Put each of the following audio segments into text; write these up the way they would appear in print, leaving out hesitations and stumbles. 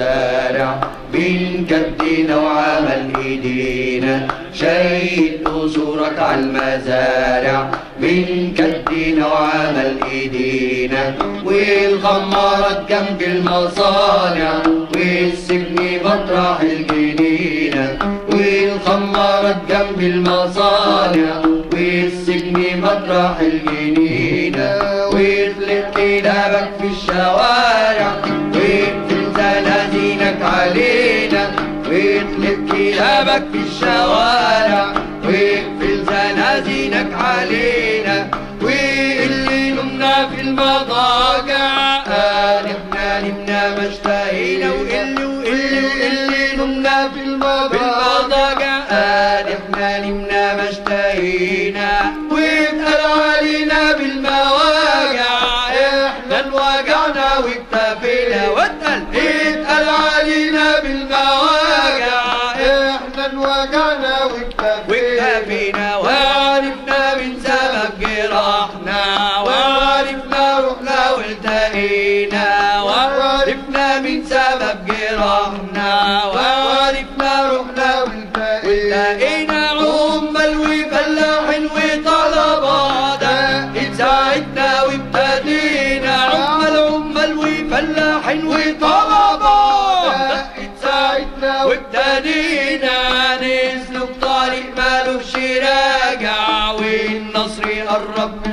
المزارع من جدنا وعمل ايدينا، شيد قصورك على المزارع من جدنا وعمل ايدينا، والخمارات جنب المصانع والسجن مطرح الجنينة، والخمارات جنب المصانع والسجن مطرح الجنينة، واطلق كلابك في الشوارع واقفل زنازينك علينا، واطلق كلابك في الشوارع واقفل زنازينك علينا، واللي نمنا في المضاجع احنا نمنا ما اشتهينا، واللي نمنا في المضاجع احنا نمنا ما اشتهينا، واتقال علينا بالمواجع احنا انوجعنا واكتفينا، اتقال علينا بالمواجع احنا انوجعنا واكتفينا، وعرفنا من سبب جراحنا، وعرفنا روحنا والتقينا، وعرفنا من سبب جراحنا، وعرفنا روحنا والتقينا، عمال وفلاحين وطلبة دقت ساعتنا وابتدينا، عمال وفلاحين وطلبة دقت ساعتنا وابتدينا، نسلك طريق مالوش راجع والنصر قرب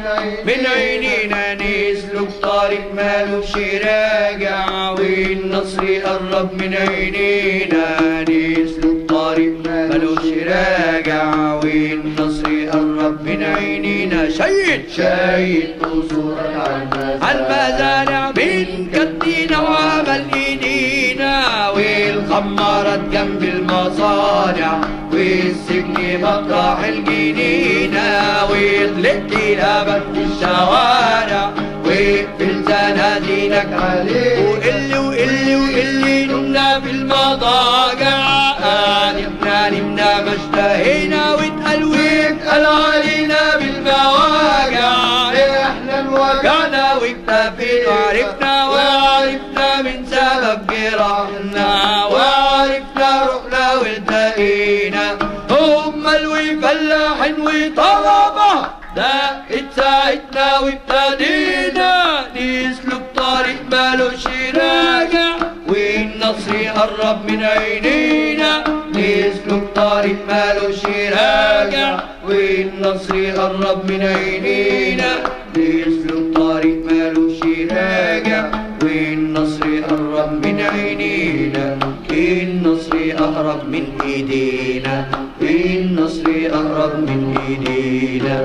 من عينينا، نسلك طريق مالوش راجع والنصر قرب من عينينا، نسلك طريق مالوش راجع والنصر قرب من عينينا، شيد قصورك على المزارع من جدنا وعمل ايدينا، والخمارات جنب المصانع والسجن مطرح الجنينة، واطلق كلابك في الشوارع واقفل زنازينك عليه، وقلي نمنا في المضاجع احنا نمنا ما اشتهينا، واتقال علينا بالمواجع احنا انوجعنا واكتفينا، وعرفنا من سبب جراحنا، وعرفنا روحنا والتقينا، امال وفلاحين وطلبة دقت ساعتنا وابتدينا، نسلك طريق مالوش راجع والنصر قرب من عينينا، نسلك طريق مالوش راجع والنصر قرب من عينينا، نسلك طريق مالوش راجع والنصر قرب من عينينا، النصر أقرب من إيدينا، النصر أقرب من إيدينا.